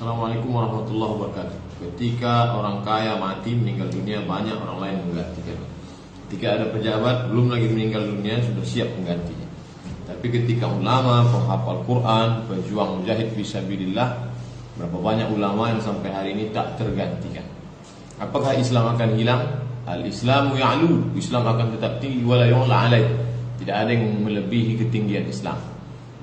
Assalamualaikum warahmatullahi wabarakatuh. Ketika orang kaya mati meninggal dunia, banyak orang lain menggantikan. Ketika ada pejabat belum lagi meninggal dunia, sudah siap menggantinya. Tapi ketika ulama, penghafal Quran, pejuang mujahid fisabilillah, berapa banyak ulama yang sampai hari ini tak tergantikan. Apakah Islam akan hilang? Al-Islamu ya'lu, Islam akan tetap tinggi wala yu'la alaih. Tidak ada yang melebihi ketinggian Islam.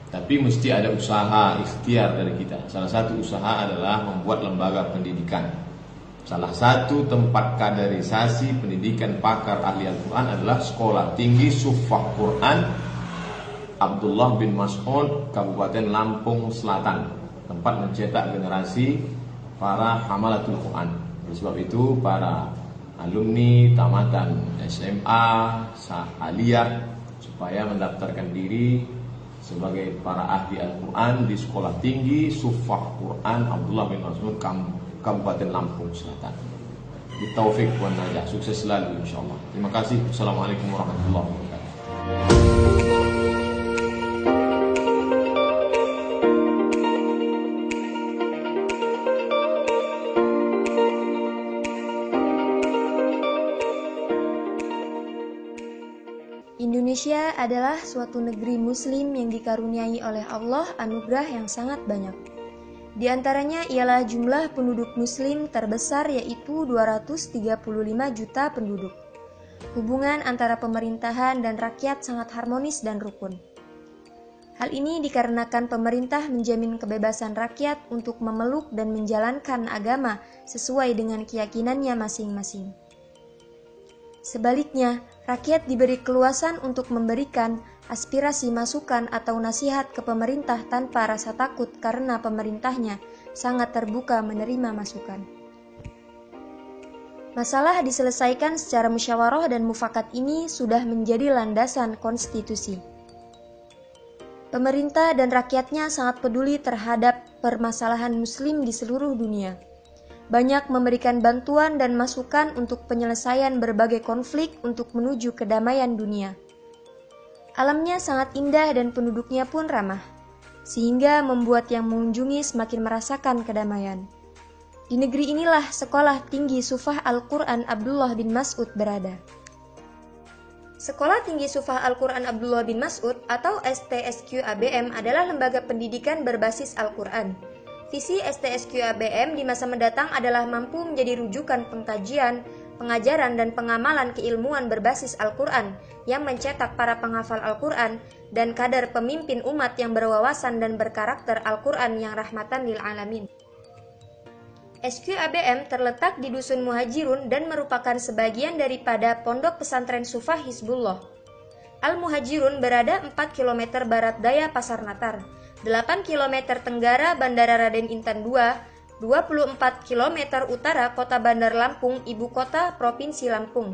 Tapi mesti ada usaha ikhtiar dari kita. Salah satu usaha adalah membuat lembaga pendidikan. Salah satu tempat kaderisasi pendidikan pakar ahli Al-Quran adalah Sekolah Tinggi Suffah Quran Abdullah bin Mas'ud, Kabupaten Lampung Selatan. Tempat mencetak generasi para hamalatul Quran. Oleh sebab itu para alumni tamatan SMA, aliyah, supaya mendaftarkan diri sebagai para ahli Al-Quran di Sekolah Tinggi Suffah Quran Abdullah bin Mas'ud, Kabupaten Lampung Selatan. Bitaufik wa najah, sukses selalu insyaallah. Terima kasih. Assalamualaikum warahmatullahi wabarakatuh. Indonesia adalah suatu negeri muslim yang dikaruniai oleh Allah anugerah yang sangat banyak. Di antaranya ialah jumlah penduduk muslim terbesar, yaitu 235 juta penduduk. Hubungan antara pemerintahan dan rakyat sangat harmonis dan rukun. Hal ini dikarenakan pemerintah menjamin kebebasan rakyat untuk memeluk dan menjalankan agama sesuai dengan keyakinannya masing-masing. Sebaliknya, rakyat diberi keluasan untuk memberikan aspirasi, masukan, atau nasihat ke pemerintah tanpa rasa takut karena pemerintahnya sangat terbuka menerima masukan. Masalah diselesaikan secara musyawarah dan mufakat ini sudah menjadi landasan konstitusi. Pemerintah dan rakyatnya sangat peduli terhadap permasalahan muslim di seluruh dunia. Banyak memberikan bantuan dan masukan untuk penyelesaian berbagai konflik untuk menuju kedamaian dunia. Alamnya sangat indah dan penduduknya pun ramah, sehingga membuat yang mengunjungi semakin merasakan kedamaian. Di negeri inilah Sekolah Tinggi Suffah Al-Quran Abdullah bin Mas'ud berada. Sekolah Tinggi Suffah Al-Quran Abdullah bin Mas'ud atau STSQ-ABM adalah lembaga pendidikan berbasis Al-Quran. Visi STSQ-ABM di masa mendatang adalah mampu menjadi rujukan pengkajian, pengajaran, dan pengamalan keilmuan berbasis Al-Quran yang mencetak para penghafal Al-Quran dan kader pemimpin umat yang berwawasan dan berkarakter Al-Quran yang rahmatan lil alamin. SQ-ABM terletak di Dusun Muhajirun dan merupakan sebagian daripada Pondok Pesantren Suffah Hizbullah. Al-Muhajirun berada 4 km barat daya Pasar Natar, 8 km tenggara Bandara Raden Intan II, 24 km utara Kota Bandar Lampung, ibu kota Provinsi Lampung.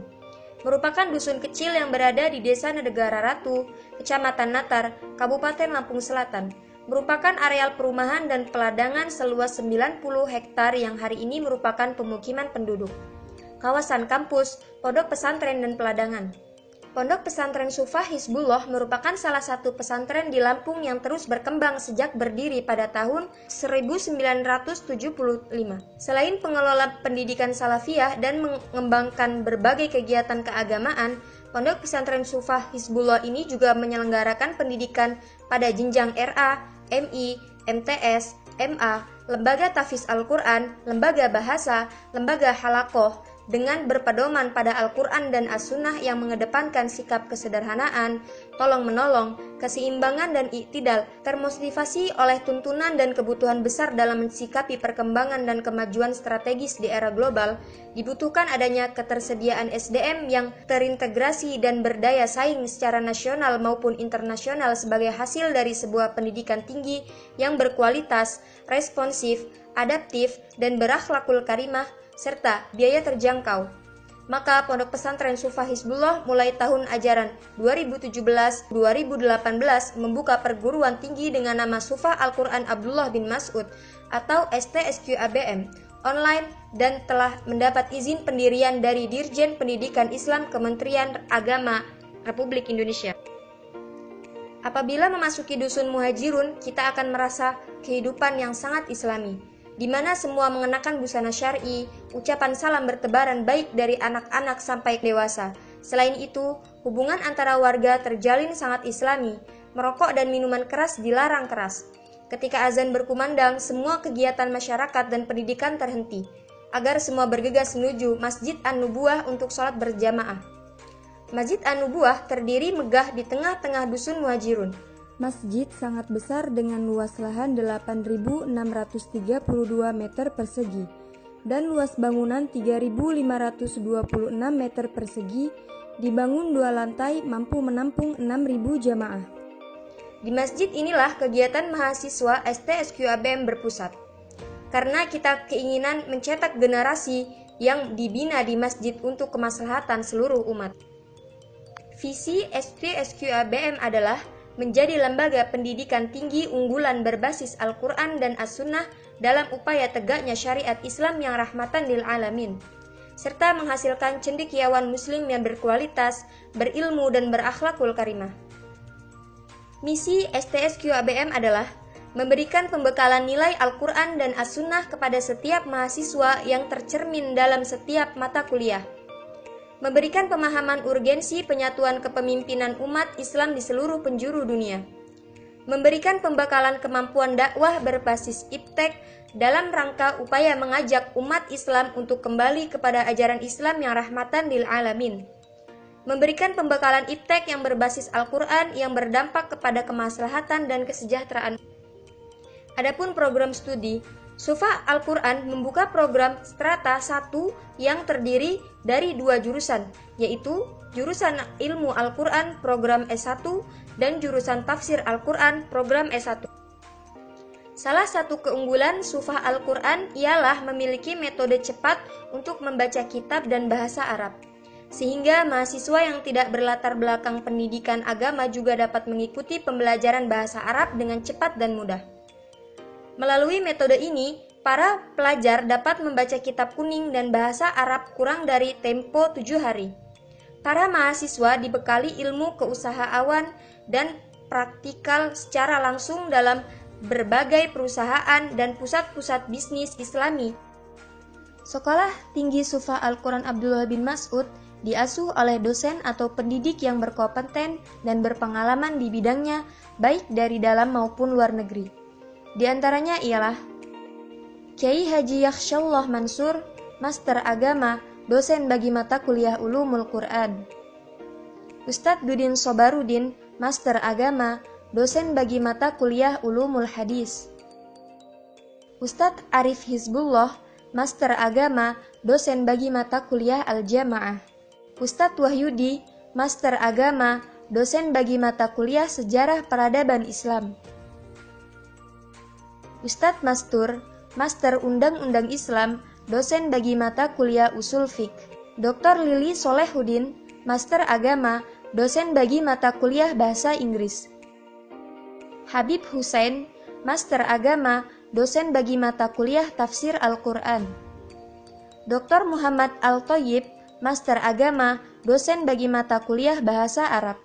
Merupakan dusun kecil yang berada di Desa Negara Ratu, Kecamatan Natar, Kabupaten Lampung Selatan. Merupakan areal perumahan dan peladangan seluas 90 hektar yang hari ini merupakan pemukiman penduduk. Kawasan kampus, pondok pesantren dan peladangan. Pondok Pesantren Suffah Hizbullah merupakan salah satu pesantren di Lampung yang terus berkembang sejak berdiri pada tahun 1975. Selain pengelola pendidikan salafiyah dan mengembangkan berbagai kegiatan keagamaan, Pondok Pesantren Suffah Hizbullah ini juga menyelenggarakan pendidikan pada jenjang RA, MI, MTS, MA, lembaga tahfiz Al-Quran, lembaga bahasa, lembaga halaqoh, dengan berpedoman pada Al-Quran dan As-Sunnah yang mengedepankan sikap kesederhanaan, tolong-menolong, keseimbangan dan iktidal, termotivasi oleh tuntunan dan kebutuhan besar dalam mensikapi perkembangan dan kemajuan strategis di era global, dibutuhkan adanya ketersediaan SDM yang terintegrasi dan berdaya saing secara nasional maupun internasional sebagai hasil dari sebuah pendidikan tinggi yang berkualitas, responsif, adaptif, dan berakhlakul karimah, serta biaya terjangkau. Maka Pondok Pesantren Suffah Hizbullah mulai tahun ajaran 2017-2018 membuka perguruan tinggi dengan nama Suffah Al-Quran Abdullah bin Mas'ud atau STSQ-ABM online dan telah mendapat izin pendirian dari Dirjen Pendidikan Islam Kementerian Agama Republik Indonesia. Apabila memasuki Dusun Muhajirun, kita akan merasa kehidupan yang sangat islami. di mana semua mengenakan busana syar'i, ucapan salam bertebaran baik dari anak-anak sampai dewasa. Selain itu, hubungan antara warga terjalin sangat islami, merokok dan minuman keras dilarang keras. Ketika azan berkumandang, semua kegiatan masyarakat dan pendidikan terhenti, agar semua bergegas menuju Masjid An-Nubuwah untuk sholat berjamaah. Masjid An-Nubuwah terdiri megah di tengah-tengah dusun Muhajirun. Masjid sangat besar dengan luas lahan 8.632 meter persegi dan luas bangunan 3.526 meter persegi, dibangun 2 lantai mampu menampung 6.000 jamaah. Di masjid inilah kegiatan mahasiswa STSQABM berpusat. Karena kita keinginan mencetak generasi yang dibina di masjid untuk kemaslahatan seluruh umat. Visi STSQABM adalah menjadi lembaga pendidikan tinggi unggulan berbasis Al-Quran dan As-Sunnah dalam upaya tegaknya syariat Islam yang rahmatan lil alamin, serta menghasilkan cendekiawan muslim yang berkualitas, berilmu dan berakhlakul karimah. Misi STSQABM adalah memberikan pembekalan nilai Al-Quran dan As-Sunnah kepada setiap mahasiswa yang tercermin dalam setiap mata kuliah, memberikan pemahaman urgensi penyatuan kepemimpinan umat Islam di seluruh penjuru dunia, memberikan pembekalan kemampuan dakwah berbasis iptek dalam rangka upaya mengajak umat Islam untuk kembali kepada ajaran Islam yang rahmatan lil alamin, memberikan pembekalan iptek yang berbasis Al-Quran yang berdampak kepada kemaslahatan dan kesejahteraan. Adapun program studi, Sufah Al-Quran membuka program Strata 1 yang terdiri dari 2 jurusan, yaitu jurusan Ilmu Al-Quran program S1 dan jurusan Tafsir Al-Quran program S1. Salah satu keunggulan Sufah Al-Quran ialah memiliki metode cepat untuk membaca kitab dan bahasa Arab, sehingga mahasiswa yang tidak berlatar belakang pendidikan agama juga dapat mengikuti pembelajaran bahasa Arab dengan cepat dan mudah. Melalui metode ini, para pelajar dapat membaca kitab kuning dan bahasa Arab kurang dari tempo 7 hari. Para mahasiswa dibekali ilmu keusahaan dan praktikal secara langsung dalam berbagai perusahaan dan pusat-pusat bisnis Islami. Sekolah Tinggi Sufah Al-Quran Abdullah bin Mas'ud diasuh oleh dosen atau pendidik yang berkompeten dan berpengalaman di bidangnya, baik dari dalam maupun luar negeri. Di antaranya ialah Kiai Haji Yakhshallah Mansur, Master Agama, dosen bagi mata kuliah Ulumul Quran. Ustadz Dudin Sobarudin, Master Agama, dosen bagi mata kuliah Ulumul Hadis. Ustadz Arif Hizbullah, Master Agama, dosen bagi mata kuliah Al-Jamaah. Ustadz Wahyudi, Master Agama, dosen bagi mata kuliah Sejarah Peradaban Islam. Ustadz Mastur, Master Undang-Undang Islam, dosen bagi mata kuliah Usul Fiqh. Dr. Lili Solehudin, Master Agama, dosen bagi mata kuliah Bahasa Inggris. Habib Hussein, Master Agama, dosen bagi mata kuliah Tafsir Al-Quran. Dr. Muhammad Al-Thayyib, Master Agama, dosen bagi mata kuliah Bahasa Arab.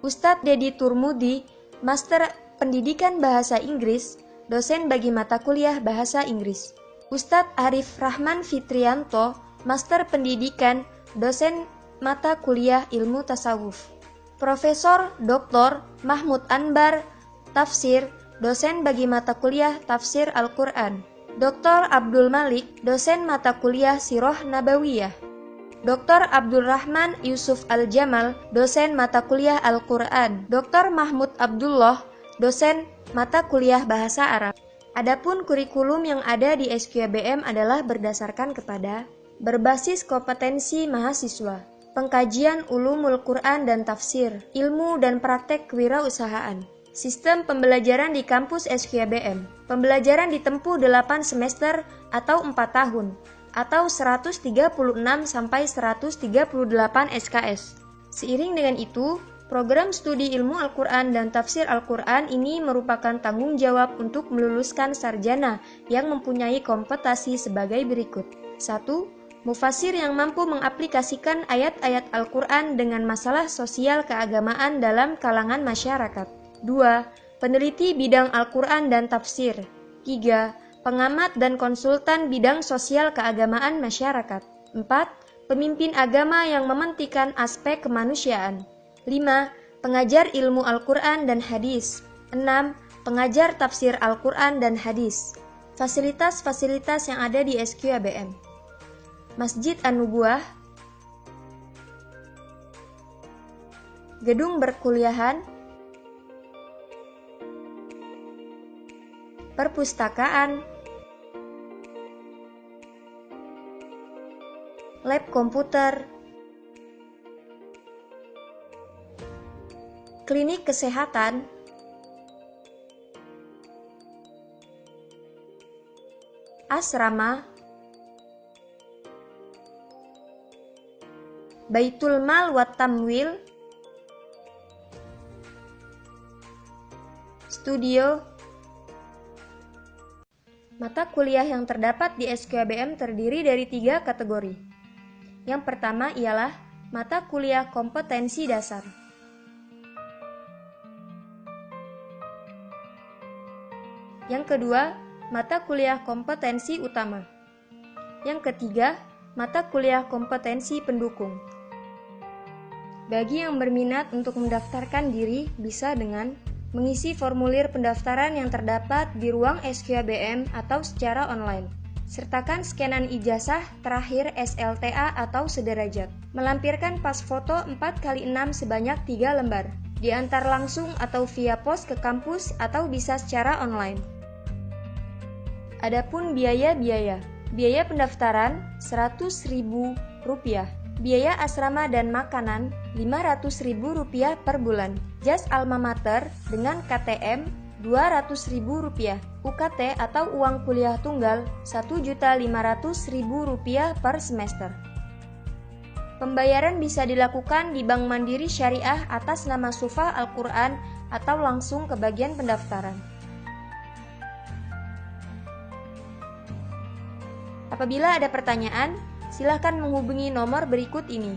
Ustadz Dedi Turmudi, Master Pendidikan Bahasa Inggris, dosen bagi mata kuliah Bahasa Inggris. Ustadz Arif Rahman Fitrianto, Master Pendidikan, dosen mata kuliah Ilmu Tasawuf. Profesor Dr. Mahmud Anbar, Tafsir, dosen bagi mata kuliah Tafsir Al-Quran. Dr. Abdul Malik, dosen mata kuliah Sirah Nabawiyah. Dr. Abdul Rahman Yusuf Al-Jamal, dosen mata kuliah Al-Quran. Dr. Mahmud Abdullah, dosen mata kuliah Bahasa Arab. Adapun kurikulum yang ada di SQABM adalah berdasarkan kepada berbasis kompetensi mahasiswa, pengkajian ulumul Quran dan tafsir, ilmu dan praktek kewirausahaan. Sistem pembelajaran di kampus SQABM. Pembelajaran ditempuh 8 semester atau 4 tahun, atau 136 sampai 138 SKS. Seiring dengan itu, program studi ilmu Al-Quran dan tafsir Al-Quran ini merupakan tanggung jawab untuk meluluskan sarjana yang mempunyai kompetensi sebagai berikut. 1. Mufasir yang mampu mengaplikasikan ayat-ayat Al-Quran dengan masalah sosial keagamaan dalam kalangan masyarakat. 2. Peneliti bidang Al-Quran dan tafsir. 3. pengamat dan konsultan bidang sosial keagamaan masyarakat. 4. Pemimpin agama yang mementingkan aspek kemanusiaan. 5. Pengajar ilmu Al-Quran dan hadis. 6. Pengajar tafsir Al-Quran dan hadis. Fasilitas-fasilitas yang ada di SQABM. Masjid An-Nubuwah, gedung berkuliahan, perpustakaan, lab komputer, klinik kesehatan, asrama, Baitul Mal wa Tamwil, studio. Mata kuliah yang terdapat di SQABM terdiri dari 3 kategori. Yang pertama ialah mata kuliah kompetensi dasar. Yang kedua, mata kuliah kompetensi utama. Yang ketiga, mata kuliah kompetensi pendukung. Bagi yang berminat untuk mendaftarkan diri bisa dengan mengisi formulir pendaftaran yang terdapat di ruang SQABM atau secara online. Sertakan scanan ijazah terakhir SLTA atau sederajat. Melampirkan pas foto 4x6 sebanyak 3 lembar. Diantar langsung atau via pos ke kampus atau bisa secara online. Adapun biaya pendaftaran Rp100.000, biaya asrama dan makanan Rp500.000 per bulan, jas alma mater dengan KTM Rp200.000, UKT atau uang kuliah tunggal Rp1.500.000 per semester. Pembayaran bisa dilakukan di Bank Mandiri Syariah atas nama Sufah Al-Quran atau langsung ke bagian pendaftaran. Apabila ada pertanyaan, silakan menghubungi nomor berikut ini.